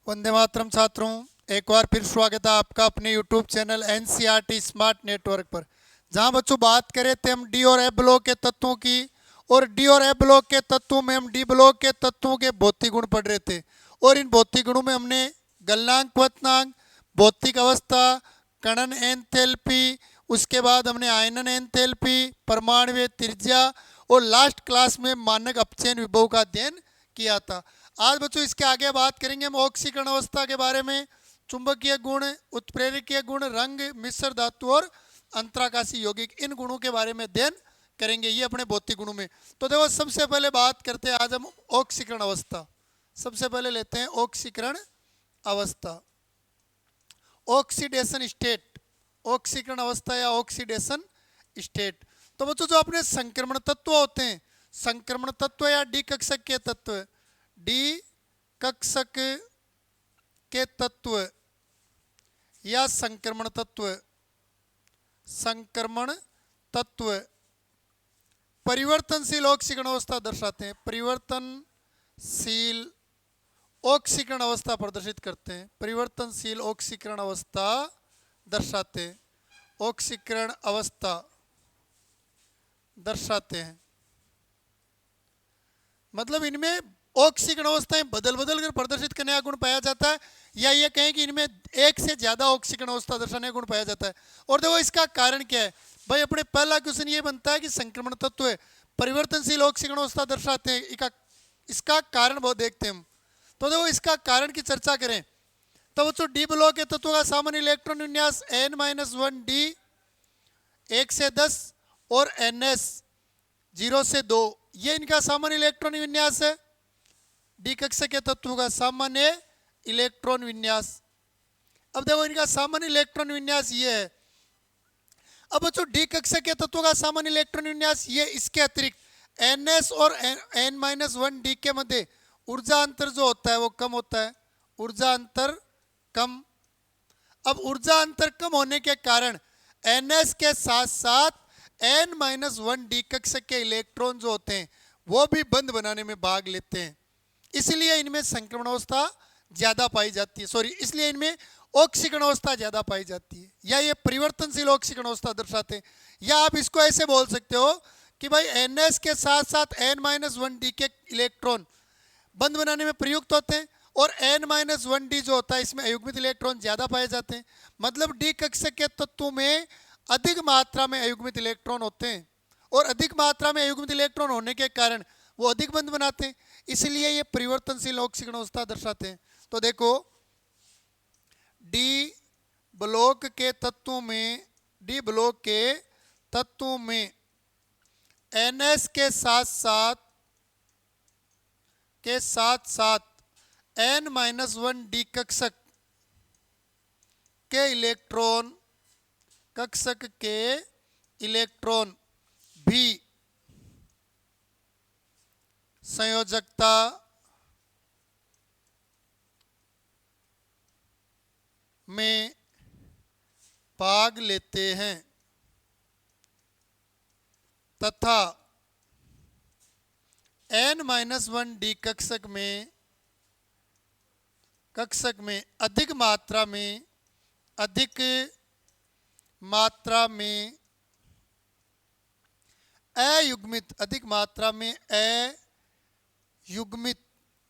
वंदे मातरम छात्रों, एक बार फिर स्वागत है आपका अपने YouTube channel NCERT smart network पर। जहां बच्चों बात करे थे हम डी और एफ ब्लॉक के तत्वों की, और डी और एफ ब्लॉक के तत्वों में हम डी ब्लॉक के तत्वों के भौतिक गुण पढ़ रहे थे। और इन भौतिक गुणों में हमने गलनांक, क्वथनांक, भौतिक अवस्था, कणन एंथैल्पी, उसके बाद हमने आयनन एंथैल्पी, परमाणु त्रिज्या और लास्ट क्लास में मानक अपचयन विभव का अध्ययन किया था। आज बच्चों इसके आगे बात करेंगे हम ऑक्सीकरण अवस्था के बारे में, चुंबकीय गुण, उत्प्रेरकीय गुण, रंग, मिश्र धातु और अंतराकाशी यौगिक, इन गुणों के बारे में अध्ययन करेंगे ये अपने भौतिक गुणों में। तो देखो सबसे पहले बात करते हैं आज हम ऑक्सीकरण अवस्था। सबसे पहले लेते हैं ऑक्सीकरण अवस्था, ऑक्सीडेशन स्टेट, ऑक्सीकरण अवस्था या ऑक्सीडेशन स्टेट। तो बच्चों जो अपने संक्रमण तत्व होते हैं, संक्रमण तत्व या डी कक्षक के तत्व, डी कक्षक के तत्व या संक्रमण तत्व, संक्रमण तत्व परिवर्तनशील ऑक्सीकरण अवस्था दर्शाते हैं, परिवर्तनशील ऑक्सीकरण अवस्था प्रदर्शित करते हैं, परिवर्तनशील ऑक्सीकरण अवस्था दर्शाते हैं, ऑक्सीकरण अवस्था दर्शाते हैं। मतलब इनमें ऑक्सीकरण अवस्थाएं बदल बदल कर प्रदर्शित करने का गुण पाया जाता है, या ये कहें कि इनमें एक से ज्यादा ऑक्सीकरण अवस्था दर्शाने का गुण पाया जाता है। और देखो इसका कारण क्या है भाई, अपने पहला क्वेश्चन ये बनता है कि संक्रमण तत्व है, परिवर्तनशील ऑक्सीकरण अवस्था दर्शाते हैं, इसका कारण बहुत देखते हैं हम। तो देखो इसका कारण की चर्चा करें तो बच्चों डी ब्लॉक के तत्वों का सामान्य इलेक्ट्रॉन विन्यास n-1 डी 1 से 10 और ns 0 से 2, ये इनका सामान्य इलेक्ट्रॉन विन्यास है, डी कक्षक के तत्वों का सामान्य इलेक्ट्रॉन विन्यास। अब देखो इनका सामान्य इलेक्ट्रॉन विन्यास ये है। अब बच्चों डी कक्षक के तत्वों का सामान्य इलेक्ट्रॉन विन्यास ये, इसके अतिरिक्त ns और n-1 डी के मध्य ऊर्जा अंतर जो होता है वो कम होता है, ऊर्जा अंतर कम। अब ऊर्जा अंतर कम होने के कारण ns के साथ साथ n-1 डी कक्षक के इलेक्ट्रॉन जो होते हैं वो भी बंध बनाने में भाग लेते हैं, इसलिए इनमें संक्रमण अवस्था ज्यादा पाई जाती है, इसलिए इनमें ऑक्सीकरण अवस्था ज्यादा पाई जाती है, या ये परिवर्तनशील ऑक्सीकरण अवस्था दर्शाते हैं। या आप इसको ऐसे बोल सकते हो कि भाई ns के साथ साथ n-1 डी के इलेक्ट्रॉन बंध बनाने में प्रयुक्त होते हैं, और n-1 डी जो होता है इसमें अयुग्मित इलेक्ट्रॉन ज्यादा पाए जाते हैं। मतलब डी कक्षक के तत्वों में अधिक मात्रा में अयुग्मित इलेक्ट्रॉन होते हैं, और अधिक मात्रा में अयुग्मित इलेक्ट्रॉन होने के कारण वो अधिक बंध बनाते हैं, इसलिए ये परिवर्तनशील ऑक्सीकरण अवस्था दर्शाते हैं। तो देखो डी ब्लॉक के तत्वों में, डी ब्लॉक के तत्वों में ns के साथ साथ n-1 डी कक्षक के इलेक्ट्रॉन, कक्षक के इलेक्ट्रॉन भी संयोजकता में भाग लेते हैं, तथा n-1 डी कक्षक में अधिक मात्रा में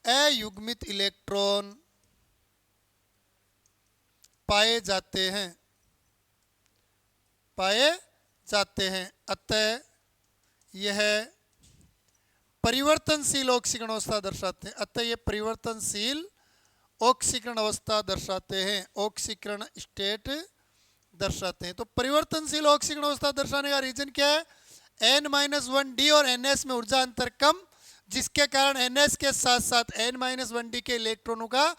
अयुग्मित इलेक्ट्रॉन पाए जाते हैं। अतः यह परिवर्तनशील ऑक्सीकरण अवस्था दर्शाते हैं, अतः ये परिवर्तनशील ऑक्सीकरण अवस्था दर्शाते हैं, ऑक्सीकरण स्टेट दर्शाते हैं। तो परिवर्तनशील ऑक्सीकरण अवस्था दर्शाने का रीजन क्या है, n-1 डी और ns में ऊर्जा अंतर कम, जिसके कारण ns के साथ साथ n-1 डी के इलेक्ट्रॉनों का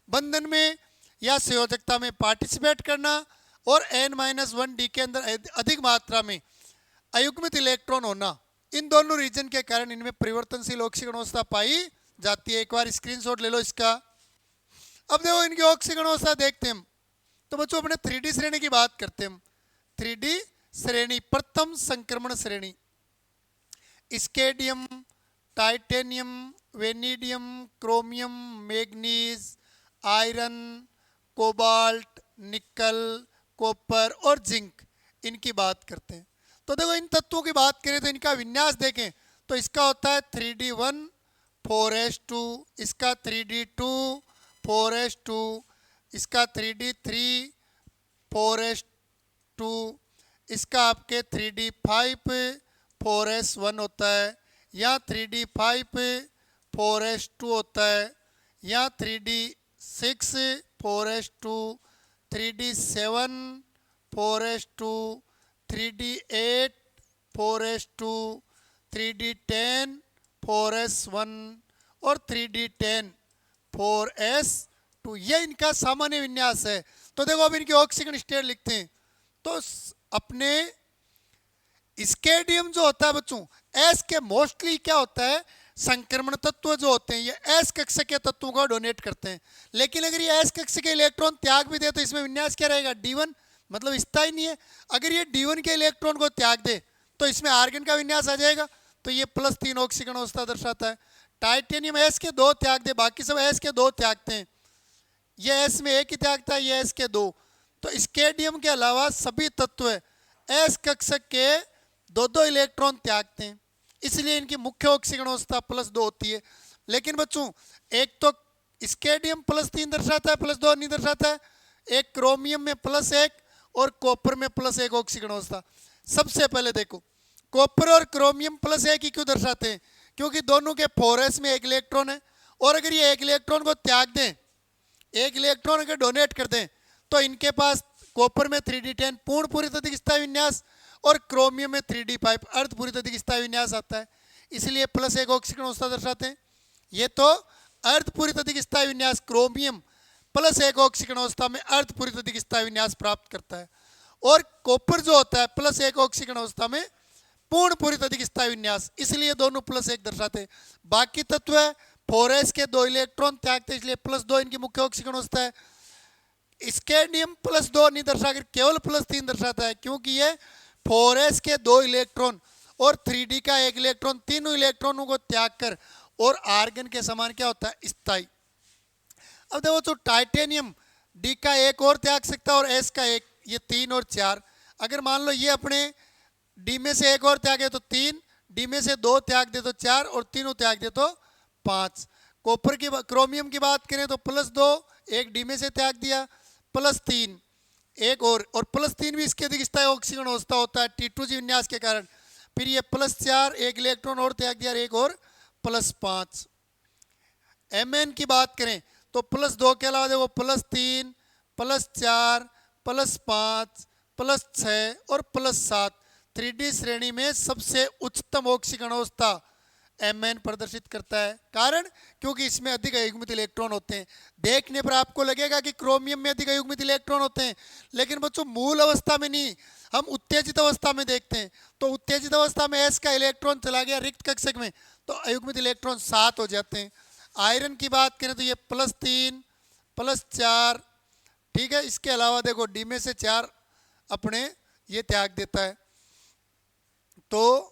बंधन में या संयोजकता में पार्टिसिपेट करना, और n-1 डी के अंदर अधिक मात्रा में अयुग्मित इलेक्ट्रॉन होना, इन दोनों रीजन के कारण इनमें परिवर्तनशील ऑक्सीकरण अवस्था पाई जाती है। एक बार स्क्रीनशॉट ले लो इसका। अब देखो इनकी ऑक्सीकरण अवस्था देखते हैं हम। तो बच्चों अपने 3D श्रेणी की बात करते हैं हम। 3D श्रेणी, प्रथम संक्रमण श्रेणी, scandium, titanium, vanadium, chromium, manganese, iron, cobalt, nickel, copper और जिंक, इनकी बात करते हैं। तो देखो इन तत्वों की बात करें तो इनका विन्यास देखें तो इसका होता है 3d1 4s2, इसका 3d2 4s2, इसका 3d3 4s2, इसका आपके 3d5 4s1 होता है, या 3d5 4s2 होता है, या 3d6 4s2, 3d7 4s2, 3d8 4s2, 3d10 4s1 और 3d10 4s2, ये इनका सामान्य विन्यास है। तो देखो अब इनके ऑक्सीजन स्टेट लिखते हैं तो अपने स्केडियम जो होता है बच्चों, एस के मोस्टली क्या होता है, संक्रमण तत्व जो होते हैं ये एस कक्षा के तत्वों को डोनेट करते हैं। लेकिन अगर ये एस कक्षा के इलेक्ट्रॉन त्याग भी दे तो इसमें विन्यास क्या रहेगा, D1, मतलब स्थायी नहीं है। अगर ये D1 के इलेक्ट्रॉन को त्याग दे तो इसमें आर्गन का विन्यास आ जाएगा, तो ये +3 ऑक्सीकरण अवस्था दर्शाता है। टाइटेनियम एस के 2 त्याग दे, बाकी सब एस के 2 त्यागते हैं, ये एस में 1 ही त्यागता है, ये एस के 2। तो स्केडियम के अलावा सभी तत्व एस कक्षक के 2-2 इलेक्ट्रॉन त्यागते हैं, इसलिए इनकी मुख्य ऑक्सीकरण अवस्था +2 होती है। लेकिन बच्चों एक तो स्केडियम +3 दर्शाता है, +2 नहीं दर्शाता है। एक क्रोमियम में +1 और कॉपर में +1 ऑक्सीकरण अवस्था। सबसे पहले देखो कॉपर और क्रोमियम +1 ही क्यों दर्शाते हैं, क्योंकि दोनों के 4s में 1 इलेक्ट्रॉन है, और अगर ये 1 इलेक्ट्रॉन को त्याग दें, 1 इलेक्ट्रॉन अगर डोनेट कर दें तो इनके पास कॉपर में 3d10 पूर्ण पूरी तदिक स्थायी विन्यास और क्रोमियम में 3d5 अर्ध पूरी तदिक स्थायी विन्यास आता है, इसलिए +1 ऑक्सीकरण अवस्था दर्शाते हैं। ये तो अर्ध पूरी तदिक स्थायी विन्यास क्रोमियम +1 ऑक्सीकरण अवस्था में अर्ध पूरी तदिक स्थायी विन्यास प्राप्त करता है, और कॉपर जो होता है +1 ऑक्सीकरण अवस्था में पूर्ण पूरी तदिक स्थायी विन्यास, इसलिए दोनों +1 दर्शाते हैं। बाकी तत्व है 4s के 2 इलेक्ट्रॉन त्यागते, इसलिए +2 इनकी मुख्य ऑक्सीकरण अवस्था है। स्केडियम +2 नहीं दर्शाकर केवल +3 दर्शाता है, क्योंकि ये 4s के 2 इलेक्ट्रॉन और 3d का 1 इलेक्ट्रॉन, तीनों इलेक्ट्रॉनों को त्याग कर और आर्गन के समान क्या होता है, स्थायी। अब देखो तो टाइटेनियम D का 1 और त्याग सकता है और S का 1, ये 3 और 4। अगर मान लो ये अपने D में से 1 और त्यागे तो 3, D में से 2 त्याग दे तो 4 और तीनों त्याग दे तो 5। कॉपर की क्रोमियम की बात करें तो +2, 1 D में से त्याग दिया, +3 एक और +3 भी इसके अधिक स्थायी ऑक्सीकरण अवस्था होता है T2G विन्यास के कारण। फिर ये +4, 1 इलेक्ट्रॉन और त्याग दिया, 1 और +5। Mn की बात करें तो +2 के अलावा देखो +3, +4, +5, +6 और +7 3D श्रेणी में सबसे उच्चतम ऑक्सीकरण अवस्था Mn प्रदर्शित करता है। कारण क्योंकि इसमें अधिक अयुग्मित इलेक्ट्रॉन होते हैं। देखने पर आपको लगेगा कि क्रोमियम में अधिक अयुग्मित इलेक्ट्रॉन होते हैं, लेकिन बच्चों मूल अवस्था में नहीं, हम उत्तेजित अवस्था में देखते हैं। तो उत्तेजित अवस्था में S का इलेक्ट्रॉन चला गया रिक्त कक्षक में तो अयुग्मित इलेक्ट्रॉन 7 हो जाते हैं। आयरन की बात करें तो ये +3, +4, ठीक है। इसके अलावा देखो D में से 4 अपने ये त्याग देता है, तो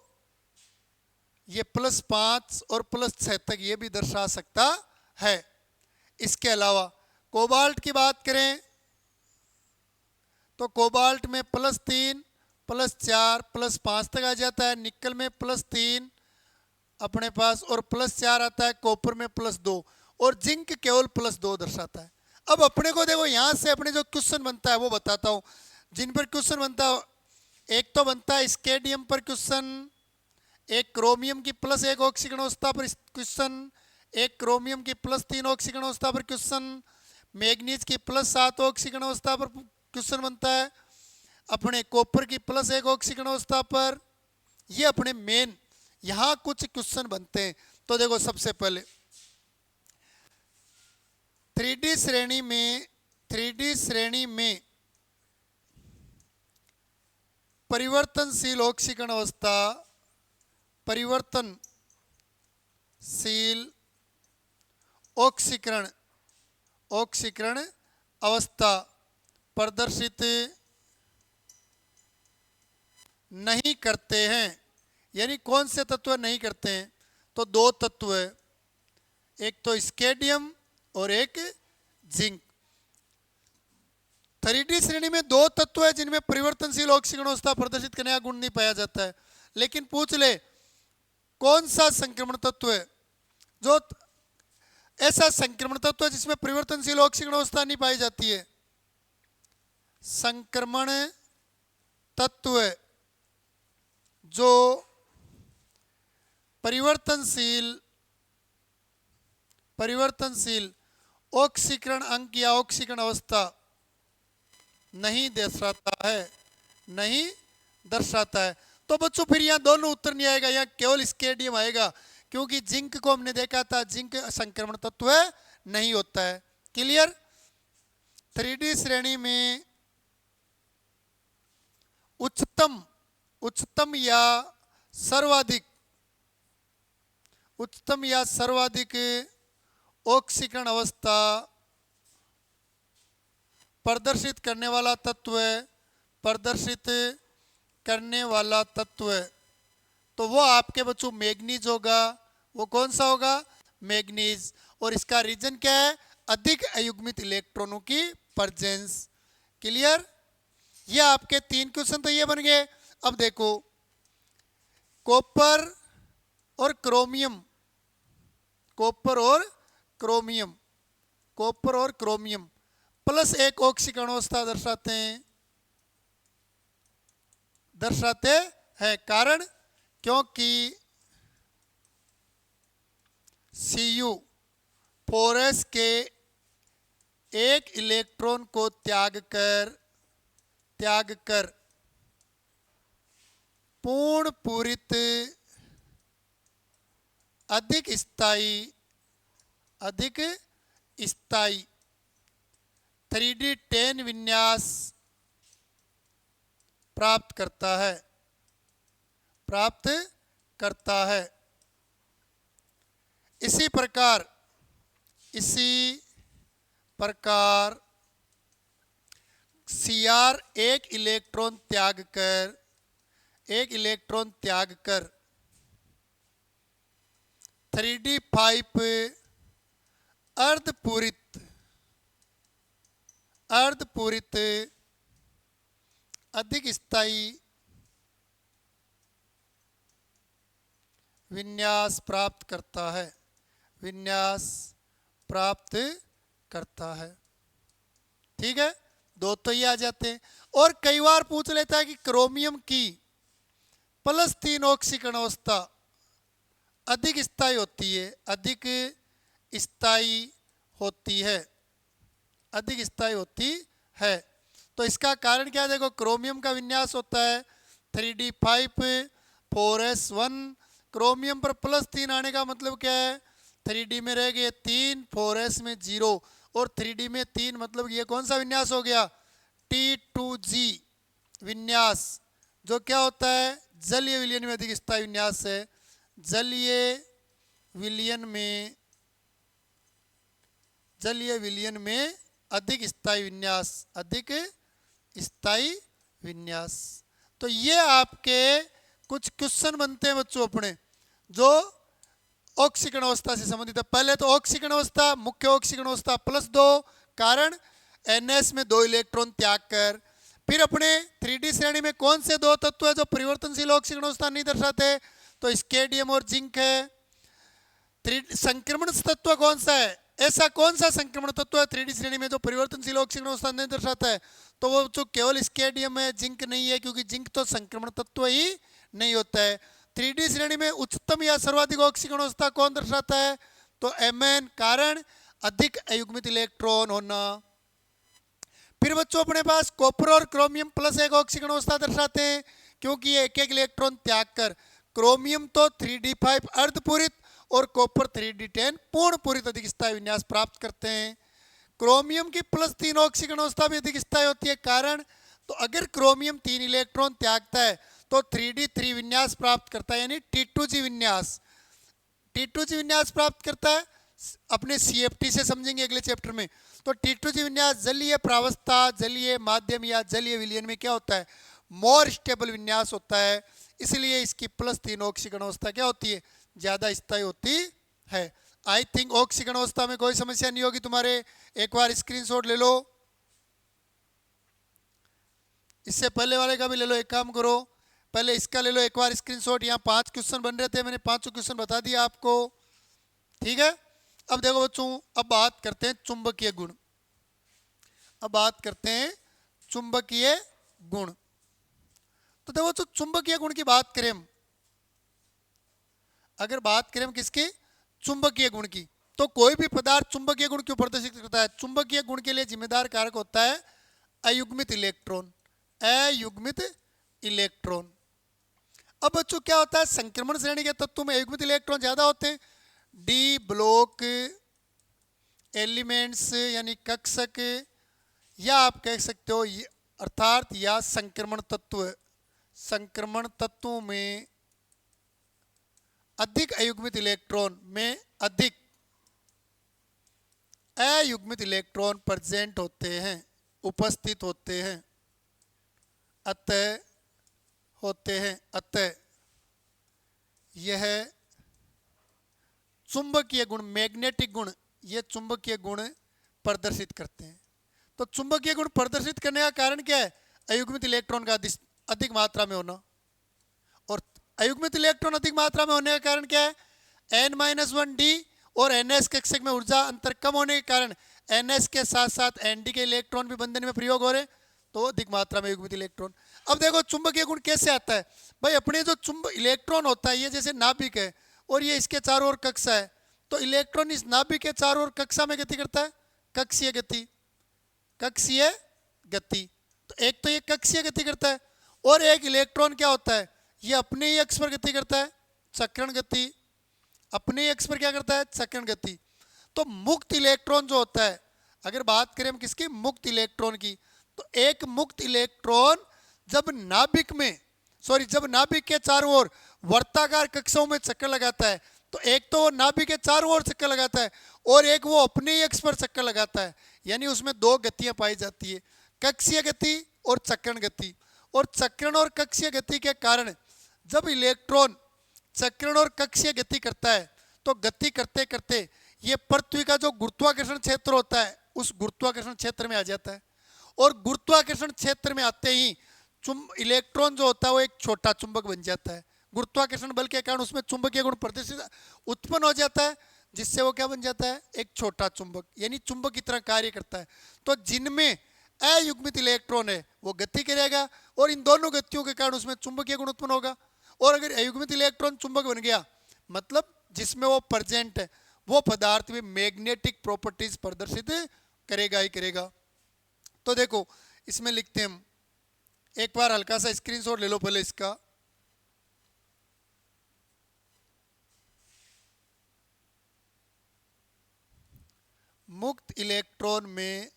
ये +5 और +6 तक ये भी दर्शा सकता है। इसके अलावा कोबाल्ट की बात करें तो कोबाल्ट में +3, +4, +5 तक आ जाता है। निकल में +3 अपने पास और +4 आता है। कॉपर में +2 और जिंक केवल +2 दर्शाता है। अब अपने को देखो यहाँ से अपने जो क्वेश्चन बनता है वो बताता हूँ, जिन पर क्वेश्चन बनता है। एक तो बनता है स्केडियम पर क्वेश्चन, एक क्रोमियम की +1 ऑक्सीकरण अवस्था पर क्वेश्चन, एक क्रोमियम की +3 ऑक्सीकरण अवस्था पर क्वेश्चन, मैग्नीज की +7 ऑक्सीकरण अवस्था पर क्वेश्चन बनता है, अपने कॉपर की +1 ऑक्सीकरण अवस्था पर। ये अपने मेन यहाँ कुछ क्वेश्चन बनते हैं। तो देखो सबसे पहले 3D श्रेणी में परिवर्तनशील ऑक्सीकरण अवस्था, परिवर्तनशील ऑक्सीकरण अवस्था प्रदर्शित नहीं करते हैं। यानी कौन से तत्व नहीं करते हैं, तो 2 तत्व है, एक तो स्केडियम और एक जिंक। 3D श्रेणी में दो तत्व है जिनमें परिवर्तनशील ऑक्सीकरण अवस्था प्रदर्शित करने का गुण नहीं पाया जाता है। लेकिन पूछ ले कौन सा संक्रमण तत्व है जो ऐसा संक्रमण तत्व है जिसमें परिवर्तनशील ऑक्सीकरण अवस्था नहीं पाई जाती है। संक्रमण तत्व जो परिवर्तनशील ऑक्सीकरण अंक या ऑक्सीकरण अवस्था नहीं दर्शाता है। तो बच्चों फिर यहाँ दोनों उत्तर नहीं आएगा, यहाँ केवल स्केडियम आएगा, क्योंकि जिंक को हमने देखा था जिंक संक्रमण तत्व नहीं होता है। क्लियर। 3D श्रेणी में उच्चतम या सर्वाधिक ऑक्सीकरण अवस्था प्रदर्शित करने वाला तत्व है तो वो आपके बच्चों मैग्नीज होगा। वो कौन सा होगा? मैग्नीज। और इसका रीजन क्या है? अधिक अयुग्मित इलेक्ट्रॉनों की प्रेजेंस। क्लियर। ये आपके 3 क्वेश्चन तो ये बन गए। अब देखो कॉपर और क्रोमियम प्लस एक ऑक्सीकरण अवस्था दर्शाते हैं। कारण क्योंकि Cu 4s के एक इलेक्ट्रॉन को त्याग कर पूर्ण पूरित अधिक स्थायी 3D10 विन्यास प्राप्त करता है। इसी प्रकार Cr एक इलेक्ट्रॉन त्याग कर 3D5 अर्धपूरित अधिक स्थायी विन्यास प्राप्त करता है। ठीक है, दो तो ये आ जाते हैं। और कई बार पूछ लेता है कि क्रोमियम की +3 ऑक्सीकरण अवस्था अधिक स्थायी होती है। तो इसका कारण क्या है? देखो क्रोमियम का विन्यास होता है 3D5 4s1। क्रोमियम पर +3 आने का मतलब क्या है? 3D में रह गए 3, 4s में 0 और 3D में 3, मतलब ये कौन सा विन्यास हो गया? T2G विन्यास, जो क्या होता है? जलीय विलयन में अधिक स्थायी विन्यास है। जलीय विलयन में अधिक स्थायी विन्यास। तो ये आपके कुछ क्वेश्चन बनते हैं बच्चों अपने, जो ऑक्सीकरण अवस्था से संबंधित है। पहले तो ऑक्सीकरण अवस्था, मुख्य ऑक्सीकरण अवस्था +2, कारण NS में 2 इलेक्ट्रॉन त्याग कर। फिर अपने 3D श्रेणी में कौन से 2 तत्व है जो परिवर्तनशील ऑक्सीकरण अवस्था नहीं दर्शाते? तो स्केडियम और जिंक है। संक्रमण तत्व कौन सा है? ऐसा कौन सा संक्रमण तत्व है 3D श्रेणी में जो परिवर्तनशील ऑक्सीकरण अवस्था नहीं दर्शाता है? तो वो जो केवल स्केडियम है, जिंक नहीं है, क्योंकि जिंक तो संक्रमण तत्व ही नहीं होता है। 3D श्रेणी में उच्चतम या सर्वाधिक ऑक्सीकरण अवस्था कौन दर्शाता है? तो Mn, कारण अधिक अयुग्मित इलेक्ट्रॉन होना। फिर बच्चों अपने पास कॉपर और क्रोमियम +1 ऑक्सीकरण अवस्था दर्शाते हैं, क्योंकि ये एक इलेक्ट्रॉन त्याग कर। क्रोमियम तो 3D5 अर्धपूरित और कॉपर 3D10 पूर्ण पूरित अधिक स्थायी विन्यास प्राप्त करते हैं। क्रोमियम की +3 ऑक्सीकरण अवस्था भी अधिक स्थायी होती है। कारण तो अगर क्रोमियम 3 इलेक्ट्रॉन त्यागता है तो 3D3 विन्यास प्राप्त करता है, यानी T2G विन्यास प्राप्त करता है। अपने CFT से समझेंगे अगले चैप्टर में। तो T2G विन्यास जलीय प्रावस्था, जलीय माध्यम या जलीय विलयन में क्या होता है? मोर स्टेबल विन्यास होता है। इसलिए इसकी +3 ऑक्सीकरण अवस्था क्या होती है? ज़्यादा स्थायी होती है। आई थिंक ऑक्सीकरण अवस्था में कोई समस्या नहीं होगी तुम्हारे। एक बार स्क्रीनशॉट ले लो, इससे पहले वाले का भी ले लो। एक काम करो, पहले इसका ले लो एक बार स्क्रीनशॉट। यहाँ 5 क्वेश्चन बन रहे थे, मैंने 5 क्वेश्चन बता दिया आपको, ठीक है। अब देखो बच्चों, अब बात करते हैं चुंबकीय गुण। अब बात करते हैं चुंबकीय गुण। तो देखो तो चुंबकीय गुण की बात करें हम, अगर बात करें हम किसकी, चुंबकीय गुण की, तो कोई भी पदार्थ चुंबकीय गुण क्यों प्रदर्शित करता है? चुंबकीय गुण के लिए जिम्मेदार कारक होता है अयुग्मित इलेक्ट्रॉन। अयुग्मित इलेक्ट्रॉन। अब बच्चों क्या होता है, संक्रमण श्रेणी के तत्वों में अयुग्मित इलेक्ट्रॉन ज्यादा होते हैं। डी ब्लॉक एलिमेंट्स यानी कक्षक, या आप कह सकते हो अर्थात या संक्रमण तत्व, संक्रमण तत्वों में अधिक अयुग्मित इलेक्ट्रॉन में अधिक अयुग्मित इलेक्ट्रॉन प्रेजेंट होते हैं, उपस्थित होते हैं, अतः होते हैं। अतः यह चुंबकीय गुण, मैग्नेटिक गुण, ये चुंबकीय गुण प्रदर्शित करते हैं। तो चुंबकीय गुण प्रदर्शित करने का कारण क्या है? अयुग्मित इलेक्ट्रॉन का अधिक मात्रा में होना। और अयुग्मित इलेक्ट्रॉन अधिक मात्रा में होने का कारण क्या है? n-1d और ns कक्षक में ऊर्जा अंतर कम होने के कारण ns के साथ साथ nd के इलेक्ट्रॉन भी बंधन में प्रयोग हो रहे, तो अधिक मात्रा में युग्मित इलेक्ट्रॉन। अब देखो चुंबकीय गुण कैसे आता है भाई, अपने जो इलेक्ट्रॉन होता है, ये जैसे नाभिक है और ये इसके चारों ओर कक्षा है, तो इलेक्ट्रॉन इस नाभिक के चारों ओर कक्षा में गति करता है, कक्षीय गति। कक्षीय गति, तो एक तो ये कक्षीय गति करता है, और एक इलेक्ट्रॉन क्या होता है, ये अपने ही अक्ष पर गति करता है, चक्रण गति। अपने ही अक्ष पर क्या करता है, चक्रण गति। तो मुक्त इलेक्ट्रॉन जो होता है, अगर बात करें हम किसकी, मुक्त इलेक्ट्रॉन की, तो एक मुक्त इलेक्ट्रॉन जब नाभिक में, जब नाभिक के चारों ओर वर्ताकार कक्षाओं में चक्कर लगाता है, तो एक तो वो नाभिक के चारों ओर चक्कर लगाता है और एक वो अपने ही अक्ष पर चक्कर लगाता है। यानी उसमें दो गतियां पाई जाती है, कक्षीय गति और चक्रण गति। और चक्रण और कक्षीय गति के कारण जब इलेक्ट्रॉन चक्रण और कक्षीय गति करता है, तो गति करते करते ये पृथ्वी का जो गुरुत्वाकर्षण क्षेत्र होता है, उस गुरुत्वाकर्षण क्षेत्र में आ जाता है। और गुरुत्वाकर्षण क्षेत्र में आते ही इलेक्ट्रॉन जो होता है वो एक छोटा चुंबक बन जाता है। गुरुत्वाकर्षण बल के कारण उसमें चुंबकीय गुण प्रदर्शित उत्पन्न हो जाता है, जिससे वो क्या बन जाता है, एक छोटा चुंबक, यानी चुंबक की तरह कार्य करता है। तो जिनमें अयुग्मित इलेक्ट्रॉन है वो गति करेगा, और इन दोनों गतियों के कारण उसमें चुंबकीय गुण उत्पन्न होगा। और अगर अयुग्मित इलेक्ट्रॉन चुंबक बन गया, मतलब जिसमें वो प्रेजेंट है, वो पदार्थ में मैग्नेटिक प्रॉपर्टीज प्रदर्शित करेगा ही करेगा। तो देखो इसमें लिखते हैं हम, एक बार हल्का सा स्क्रीनशॉट ले लो पहले इसका। मुक्त इलेक्ट्रॉन में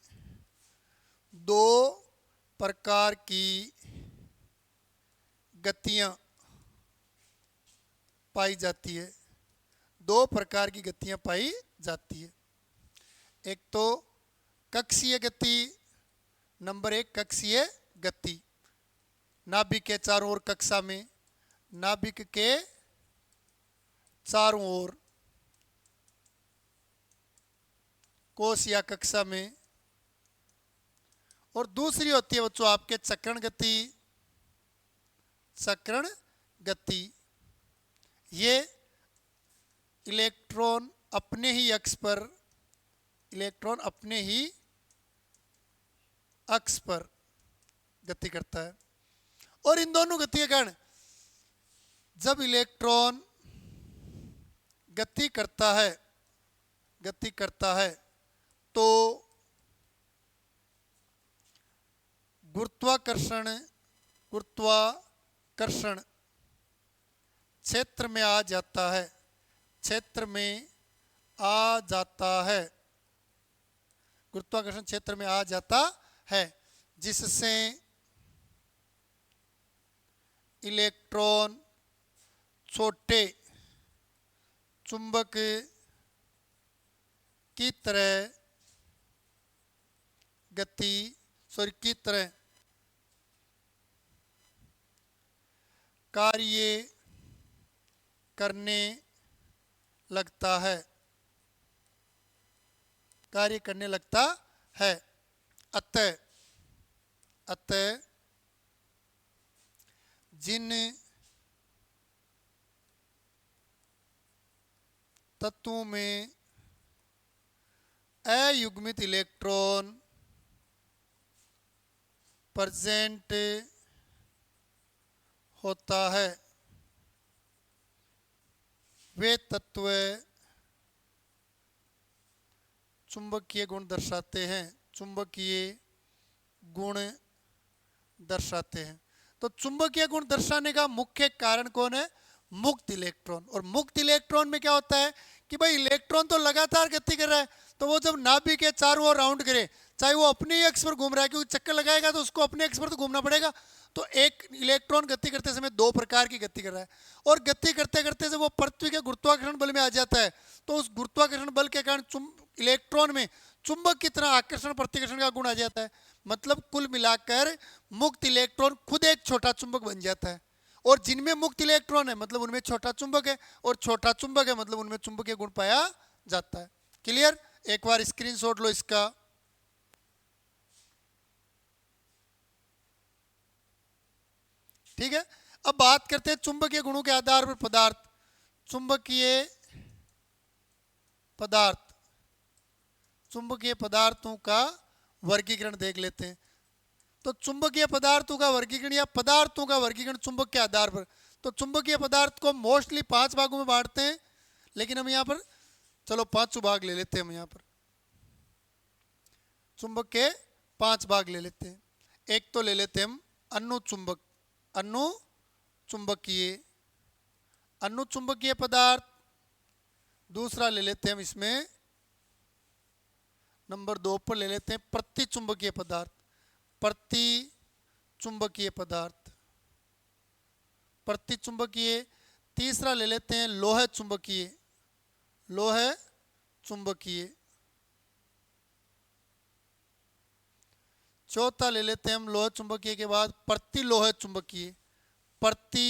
दो प्रकार की गतियां पाई जाती है, दो प्रकार की गतियां पाई जाती है। एक तो कक्षीय गति, नंबर एक कक्षीय गति, नाभिक के चारों ओर कक्षा में, नाभिक के चारों ओर कोश या कक्षा में। और दूसरी होती है बच्चों आपके चक्रण गति, चक्रण गति। ये इलेक्ट्रॉन अपने ही अक्ष पर, इलेक्ट्रॉन अपने ही अक्ष पर गति करता है। और इन दोनों गति के कारण जब इलेक्ट्रॉन गति करता है, गति करता है, तो गुरुत्वाकर्षण, गुरुत्वाकर्षण क्षेत्र में आ जाता है, क्षेत्र में आ जाता है, गुरुत्वाकर्षण क्षेत्र में आ जाता है, जिससे इलेक्ट्रॉन छोटे चुंबक की तरह की तरह कार्य करने लगता है, कार्य करने लगता है। अतः अतः जिन तत्वों में अयुग्मित इलेक्ट्रॉन प्रेजेंट होता है वे तत्व चुंबकीय गुण दर्शाते हैं। चुंबकीय गुण दर्शाते हैं। तो चुंबकीय गुण दर्शाने का मुख्य कारण कौन है? मुक्त इलेक्ट्रॉन। और मुक्त इलेक्ट्रॉन में क्या होता है कि भाई इलेक्ट्रॉन तो लगातार गति कर रहा है, तो वो जब नाभिक के चारों ओर राउंड करे, चाहे वो अपने ही अक्ष पर घूम रहा है, क्योंकि चक्कर लगाएगा तो उसको अपने अक्ष पर तो घूमना पड़ेगा। तो एक इलेक्ट्रॉन गति करते समय दो प्रकार की गति कर रहा है, और गति करते करते जब वो पृथ्वी के गुरुत्वाकर्षण बल में आ जाता है, तो उस गुरुत्वाकर्षण बल के कारण इलेक्ट्रॉन में चुंबक की तरह आकर्षण प्रतिकर्षण का गुण आ जाता है। मतलब कुल मिलाकर मुक्त इलेक्ट्रॉन खुद एक छोटा चुंबक बन जाता है। और जिनमें मुक्त इलेक्ट्रॉन है मतलब उनमें छोटा चुंबक है, और छोटा चुंबक है मतलब उनमें चुंबकीय गुण पाया जाता है। क्लियर? एक बार स्क्रीनशॉट लो इसका। ठीक है, अब बात करते हैं चुंबकीय गुणों के आधार पर पदार्थ। चुंबकीय पदार्थ, चुंबकीय पदार्थों का वर्गीकरण देख लेते हैं। तो चुंबकीय पदार्थों का वर्गीकरण या पदार्थों का वर्गीकरण चुंबक के आधार पर। तो चुंबकीय पदार्थ को मोस्टली 5 भागों में बांटते हैं, लेकिन हम यहाँ पर चलो 5 भाग ले लेते हैं। हम यहाँ पर चुंबक के 5 भाग ले लेते हैं। एक तो ले लेते हैं हम अनुचुंबक, अनुचुंबकीय, अनुचुंबकीय पदार्थ। दूसरा ले लेते हैं हम इसमें नंबर 2 पर ले लेते हैं प्रतिचुंबकीय पदार्थ, प्रतिचुंबकीय पदार्थ, प्रतिचुंबकीय। तीसरा ले लेते हैं लोह चुंबकीय, लोह चुंबकीय। चौथा ले लेते हैं हम लोह चुंबकीय के बाद प्रतिलोह चुंबकीय, प्रतिलोह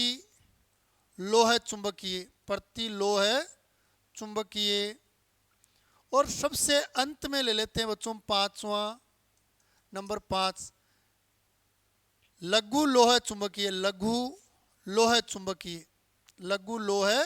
चुंबकीय, प्रतिलोह चुंबकीय। और सबसे अंत में ले लेते हैं बच्चों 5वां, नंबर 5 लघु लोह चुंबकीय, लघु लोह चुंबकीय, लघु लोह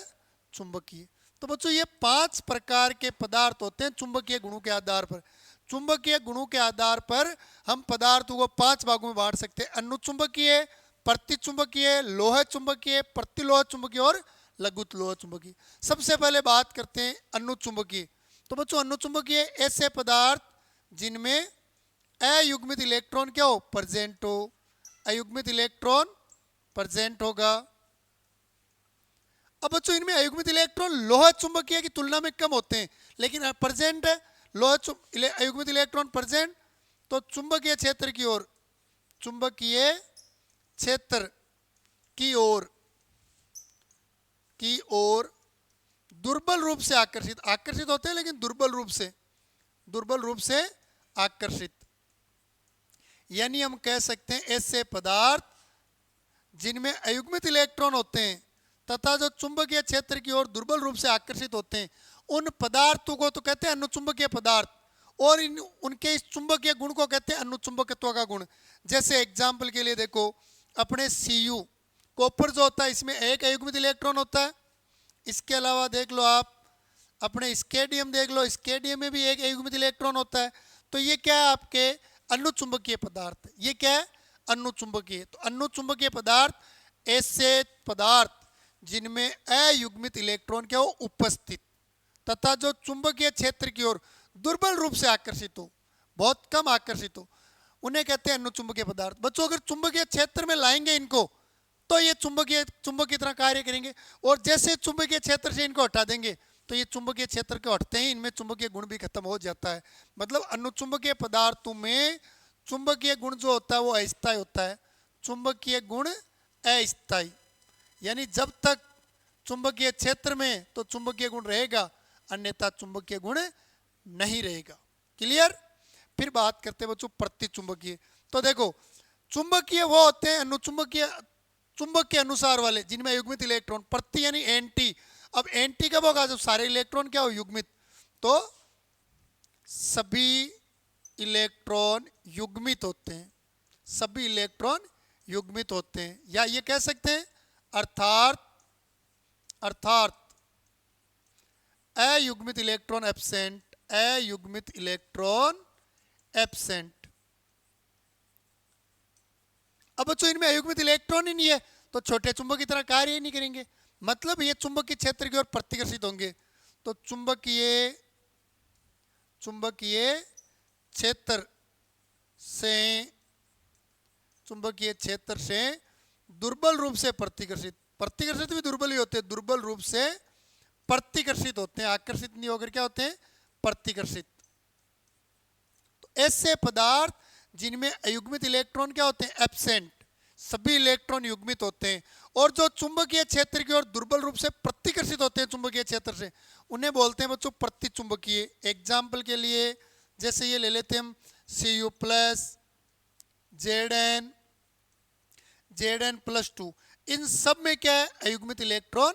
चुंबकीय। तो बच्चों ये 5 प्रकार के पदार्थ होते हैं चुंबकीय गुणों के आधार पर। चुंबकीय गुणों के आधार पर हम पदार्थों को 5 भागों में बांट सकते हैं: अनुचुंबकीय, प्रतिचुंबकीय, लोह चुंबकीय, प्रतिलोह चुंबकीय और लघु लोह चुंबकीय। सबसे पहले बात करते हैं अनुचुंबकीय। तो बच्चों अनुचुंबकीय ऐसे पदार्थ जिनमें अयुग्मित इलेक्ट्रॉन क्या हो? प्रेजेंट हो। अयुग्मित इलेक्ट्रॉन प्रेजेंट होगा। अब बच्चों इनमें अयुग्मित इलेक्ट्रॉन लोह चुंबकीय की तुलना में कम होते हैं, लेकिन प्रेजेंट है लोह अयुग्मित इलेक्ट्रॉन प्रेजेंट। तो चुंबकीय क्षेत्र की ओर, चुंबकीय क्षेत्र की ओर दुर्बल रूप से आकर्षित, आकर्षित होते हैं लेकिन दुर्बल रूप से आकर्षित। यानी हम कह सकते हैं ऐसे पदार्थ जिनमें अयुग्मित इलेक्ट्रॉन होते हैं तथा जो चुंबकीय क्षेत्र की ओर दुर्बल रूप से आकर्षित होते हैं, उन पदार्थों को तो कहते हैं अनुचुंबकीय पदार्थ, और उनके इस चुंबकीय गुण को कहते हैं अनुचुंबकत्व का गुण। जैसे एग्जाम्पल के लिए देखो, अपने Cu कॉपर जो होता है इसमें एक अयुग्मित इलेक्ट्रॉन होता है। इसके अलावा देख लो आप अपने स्केडियम देख लो, स्केडियम में भी एक अयुग्मित इलेक्ट्रॉन होता है। तो ये क्या है? आपके अनुचुंबकीय पदार्थ। ये क्या है? अनुचुंबकीय। तो अनुचुंबकीय पदार्थ ऐसे पदार्थ जिनमें अयुग्मित इलेक्ट्रॉन क्या हो? उपस्थित, तथा जो चुंबकीय क्षेत्र की ओर दुर्बल रूप से आकर्षित हो, बहुत कम आकर्षित हो, उन्हें कहते हैं अनुचुंबकीय पदार्थ। बच्चों अगर चुंबकीय क्षेत्र में लाएंगे इनको तो ये चुंबक की तरह कार्य करेंगे, और जैसे चुंबकीय क्षेत्र से इनको हटा देंगे तो ये चुंबकीय क्षेत्र के हटते ही इनमें चुंबकीय गुण भी खत्म हो जाता है। मतलब अनुचुंबकीय पदार्थों में चुंबकीय गुण जो होता है वो अस्थायी होता है। चुंबकीय गुण अस्थायी, यानी जब तक चुंबकीय क्षेत्र में तो चुंबकीय गुण रहेगा, अन्यथा चुंबकीय गुण नहीं रहेगा। क्लियर? फिर बात करते हैं बच्चों प्रतिचुंबकीय। तो देखो चुंबकीय वो होते हैं अनुचुंबकीय चुंबक के अनुसार वाले जिनमें युग्मित इलेक्ट्रॉन, प्रति यानी एंटी। अब एंटी कब होगा? जब सारे इलेक्ट्रॉन क्या हो? युग्मित। तो सभी इलेक्ट्रॉन युग्मित होते हैं, सभी इलेक्ट्रॉन युग्मित होते हैं, या ये कह सकते हैं अर्थात अयुग्मित इलेक्ट्रॉन एब्सेंट, अयुग्मित इलेक्ट्रॉन एब्सेंट। अब बच्चों इनमें अयुग्मित इलेक्ट्रॉन ही नहीं है तो छोटे चुंबक की तरह कार्य ही नहीं करेंगे, मतलब ये चुंबकीय क्षेत्र की ओर प्रतिकर्षित होंगे। तो चुंबकीय क्षेत्र से दुर्बल रूप से प्रतिकर्षित, प्रतिकर्षित भी दुर्बल ही होते हैं, दुर्बल रूप से प्रतिकर्षित होते हैं, आकर्षित नहीं होकर क्या होते हैं, प्रतिकर्षित। तो ऐसे पदार्थ जिनमें अयुग्मित इलेक्ट्रॉन क्या होते हैं, एब्सेंट, सभी इलेक्ट्रॉन युग्मित होते हैं, और जो चुंबकीय क्षेत्र की ओर दुर्बल रूप से प्रतिकर्षित होते हैं चुंबकीय क्षेत्र से, उन्हें बोलते हैं बच्चों प्रतिचुंबकीय। एग्जाम्पल के लिए जैसे ये ले लेते हैं हम Cu प्लस, Zn+2, इन सब में क्या है, अयुग्मित इलेक्ट्रॉन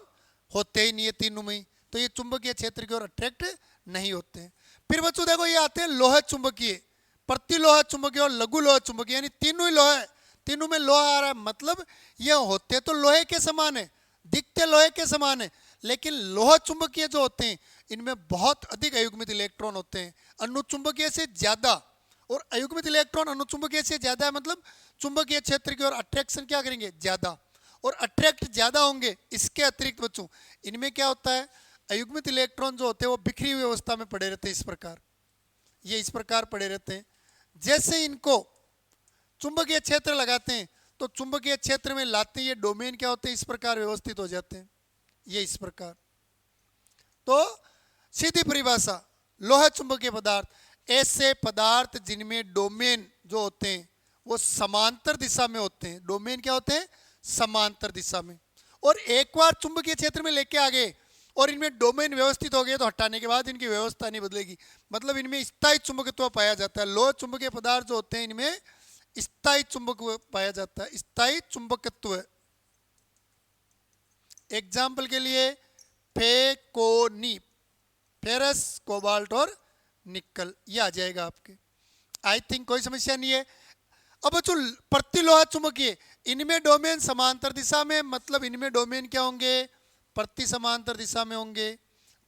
होते ही नहीं है तीनों में ही, तो ये चुंबकीय क्षेत्र की ओर अट्रैक्ट नहीं होते हैं। फिर बच्चों देखो ये आते हैं लोह चुंबकीय, प्रतिलोह चुंबकीय और लघु लोह चुंबकीय, यानी तीनों ही लोह है, तीनों में लोहा आ रहा है, मतलब ये होते तो लोहे के समान है, दिखते लोहे के समान है, लेकिन लोह चुंबकीय जो होते हैं इनमें बहुत अधिक अयुग्मित इलेक्ट्रॉन होते हैं, अनुचुंबकीय से ज्यादा, और अयुग्मित इलेक्ट्रॉन अनुचुंबकीय से ज्यादा है, मतलब चुंबकीय क्षेत्र की ओर अट्रैक्शन क्या करेंगे, ज्यादा, और अट्रैक्ट ज्यादा होंगे। इसके अतिरिक्त बच्चों इनमें क्या होता है, अयुग्मित इलेक्ट्रॉन जो होते हैं वो बिखरी हुई अवस्था में पड़े रहते हैं, इस प्रकार, ये इस प्रकार पड़े रहते हैं। जैसे इनको चुंबकीय क्षेत्र लगाते हैं तो चुंबकीय क्षेत्र में लाते हैं, ये डोमेन क्या होते हैं, इस प्रकार व्यवस्थित हो जाते हैं, ये इस प्रकार। तो सीधी परिभाषा, लोह चुंबकीय पदार्थ ऐसे पदार्थ जिनमें डोमेन जो होते हैं वो समांतर दिशा में होते हैं, डोमेन क्या होते हैं, समांतर दिशा में, और एक बार चुंबकीय क्षेत्र में लेके आ गए और इनमें डोमेन व्यवस्थित हो गए तो हटाने के बाद इनकी व्यवस्था नहीं बदलेगी, मतलब इनमें स्थायी चुंबकत्व पाया जाता है। लोह चुंबकीय पदार्थ जो होते हैं इनमें स्थायी चुंबक पाया जाता है, स्थायी चुंबकत्व। एग्जाम्पल के लिए फेकोनी, फेरस, कोबाल्ट और निकल, ये आ जाएगा आपके। आई थिंक कोई समस्या नहीं है। अब बच्चों प्रतिलोह चुंबकीय, इनमें डोमेन समांतर दिशा में, मतलब इनमें डोमेन क्या होंगे, प्रति समांतर दिशा में होंगे,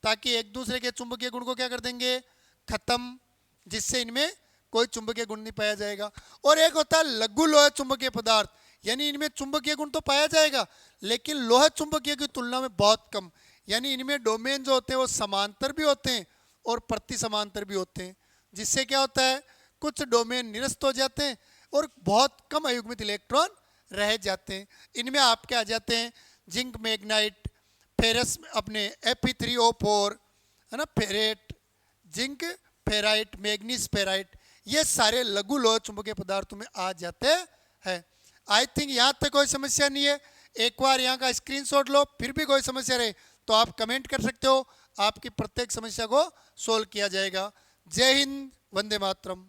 ताकि एक दूसरे के चुंबकीय गुण को क्या कर देंगे, खत्म, जिससे इनमें कोई चुंबकीय गुण नहीं पाया जाएगा। और एक होता है लघु लोह चुंबकीय पदार्थ, यानी इनमें चुंबकीय गुण तो पाया जाएगा लेकिन लोह चुंबकीय की तुलना में बहुत कम, यानी इनमें डोमेन जो होते हैं वो समांतर भी होते हैं और प्रति समांतर भी होते हैं, जिससे क्या होता है, कुछ डोमेन निरस्त हो जाते हैं और बहुत कम अयुग्मित इलेक्ट्रॉन रह जाते हैं। इनमें आपके आ जाते हैं जिंक मैग्नाइट, फेरस अपने Fe3O4 है ना, ferrite, zinc ferrite, manganese ferrite, ये सारे लघु लोह चुंबकीय पदार्थों में आ जाते हैं। आई थिंक यहाँ तक कोई समस्या नहीं है। एक बार यहाँ का स्क्रीनशॉट लो, फिर भी कोई समस्या रहे तो आप कमेंट कर सकते हो, आपकी प्रत्येक समस्या को सोल्व किया जाएगा। जय हिंद, वंदे मातरम।